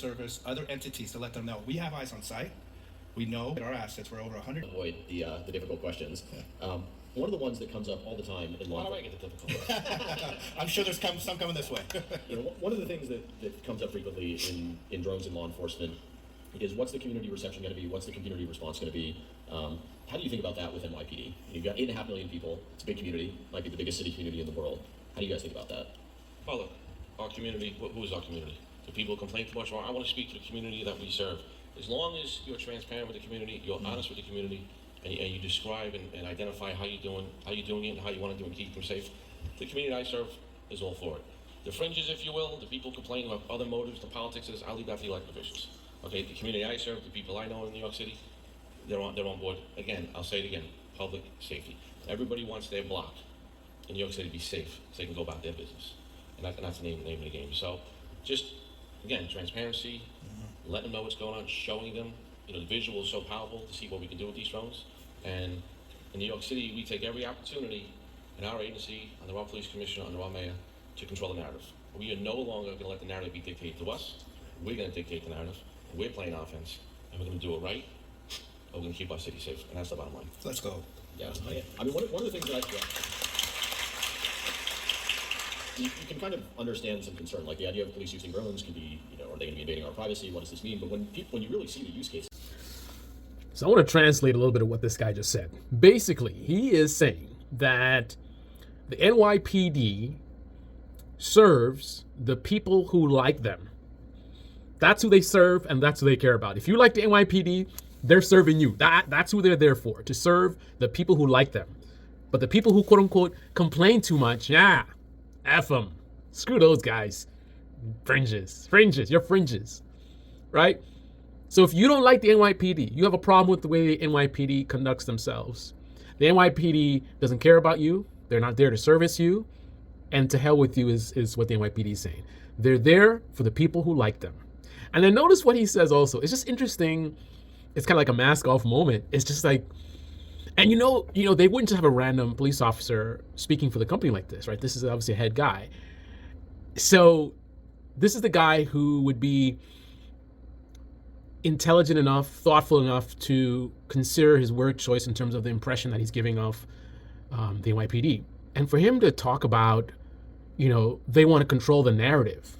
service, other entities to let them know we have eyes on site. We know that our assets were over 100. Avoid the difficult questions. One of the ones that comes up all the time in law. How do I get the difficult? I'm sure there's some coming this way. One of the things that comes up frequently in drones in law enforcement is what's the community reception going to be? What's the community response going to be? How do you think about that with NYPD? You've got 8.5 million people. It's a big community. Might be the biggest city community in the world. How do you guys think about that? Well, look, our community, who is our community? Do people complain too much? Well, I want to speak to the community that we serve. As long as you're transparent with the community, you're honest with the community, and you describe and identify how you're doing it, and how you want to do it and keep them safe, the community I serve is all for it. The fringes, if you will, the people complaining about other motives, the politics is, I'll leave that to the elected officials. Okay, the community I serve, the people I know in New York City, they're on board. Again, I'll say it again, public safety. Everybody wants their block in New York City to be safe so they can go about their business. And that's the name of the game. So just, again, transparency, letting them know what's going on, showing them. The visual is so powerful to see what we can do with these drones. And in New York City, we take every opportunity in our agency, under our police commissioner, under our mayor, to control the narrative. We are no longer going to let the narrative be dictated to us. We're going to dictate the narrative. We're playing offense, and we're going to do it right, or we're going to keep our city safe. And that's the bottom line. Let's go. Yeah, I mean, one of the things that you can kind of understand some concern, like the idea of police using drones can be, are they going to be invading our privacy? What does this mean? But when you really see the use case. So I want to translate a little bit of what this guy just said. Basically, he is saying that the NYPD serves the people who like them. That's who they serve, and that's who they care about. If you like the NYPD, they're serving you. That's who they're there for, to serve the people who like them. But the people who, quote unquote, complain too much, F them. Screw those guys. Fringes. You're fringes. Right? So if you don't like the NYPD, you have a problem with the way the NYPD conducts themselves. The NYPD doesn't care about you. They're not there to service you. And to hell with you is what the NYPD is saying. They're there for the people who like them. And then notice what he says also. It's just interesting. It's kind of like a mask off moment. It's just like, and they wouldn't just have a random police officer speaking for the company like this, right? This is obviously a head guy. So this is the guy who would be intelligent enough, thoughtful enough to consider his word choice in terms of the impression that he's giving of the NYPD. And for him to talk about, they want to control the narrative.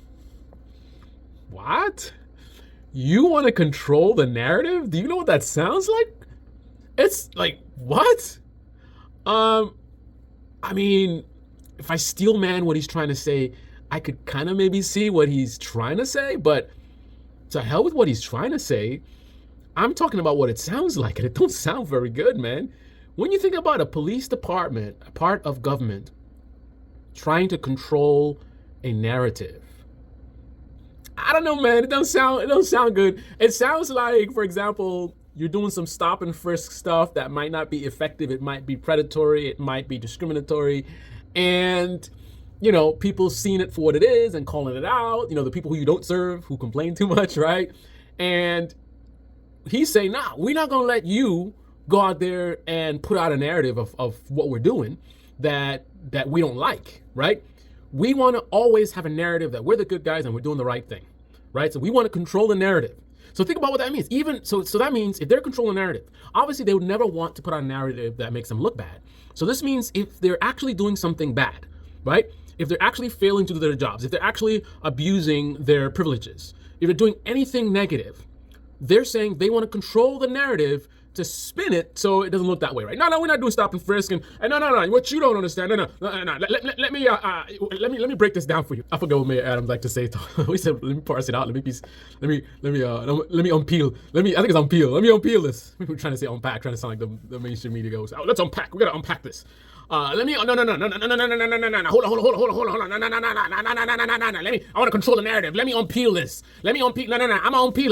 What? You want to control the narrative? Do you know what that sounds like? It's like, what? I mean, if I steel man what he's trying to say, I could kind of maybe see what he's trying to say, but to hell with what he's trying to say. I'm talking about what it sounds like, and it don't sound very good, man. When you think about a police department, a part of government, trying to control a narrative, I don't know, man. It don't sound good. It sounds like, for example, you're doing some stop and frisk stuff that might not be effective. It might be predatory. It might be discriminatory. And, people seeing it for what it is and calling it out. The people who you don't serve, who complain too much, right? And he's saying, nah, we're not going to let you go out there and put out a narrative of what we're doing that we don't like, right? We want to always have a narrative that we're the good guys and we're doing the right thing, right? So we want to control the narrative. So think about what that means. So that means if they're controlling the narrative, obviously they would never want to put out a narrative that makes them look bad. So this means if they're actually doing something bad, right? If they're actually failing to do their jobs, if they're actually abusing their privileges, if they're doing anything negative, they're saying they want to control the narrative to spin it so it doesn't look that way, right? No, we're not doing stop and frisk, and no. What you don't understand, no. Let me break this down for you. I forgot what Mayor Adams liked to say. He said, let me parse it out. Let me unpeel. I think it's unpeel. Let me unpeel this. We were trying to say unpack, trying to sound like the mainstream media goes. Oh, let's unpack. We gotta unpack this. No. Hold on. No. I want to control the narrative. Let me unpeel this. No. I'm gonna unpeel it.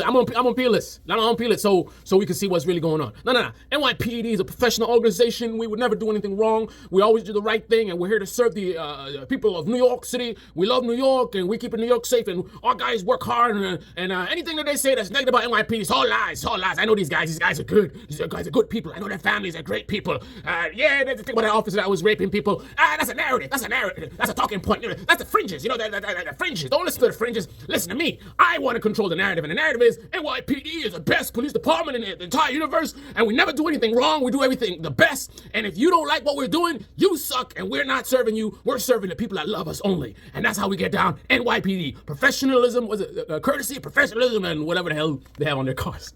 I'm gonna unpeel this. I'm gonna unpeel it so we can see what's really going on. No. NYPD is a professional organization. We would never do anything wrong. We always do the right thing, and we're here to serve the people of New York City. We love New York, and we keep New York safe, and our guys work hard, and anything that they say that's negative about NYPD is all lies. I know these guys. These guys are good. These guys are good people. I know their families are great people. They think about the officer that was raping people. That's a narrative. That's a narrative. That's a talking point. That's the fringes. You know, the fringes. Don't listen to the fringes. Listen to me. I want to control the narrative, and the narrative is NYPD is the best police department in the entire universe, and we never do anything wrong. We do everything the best. And if you don't like what we're doing, you suck, and we're not serving you. We're serving the people that love us only, and that's how we get down. NYPD. Professionalism, was it courtesy, professionalism, and whatever the hell they have on their cars.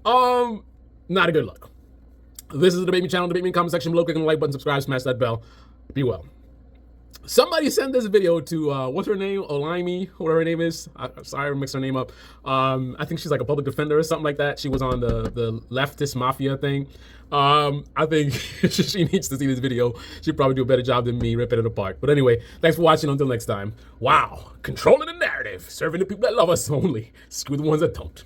Not a good look. This is the Debate Me channel. Debate Me in the comment section below. Click on the like button, subscribe, smash that bell. Be well. Somebody sent this video to, what's her name? Olaimi, whatever her name is. Sorry, I mixed her name up. I think she's like a public defender or something like that. She was on the leftist mafia thing. I think she needs to see this video. She'd probably do a better job than me ripping it apart. But anyway, thanks for watching. Until next time. Wow. Controlling the narrative. Serving the people that love us only. Screw the ones that don't.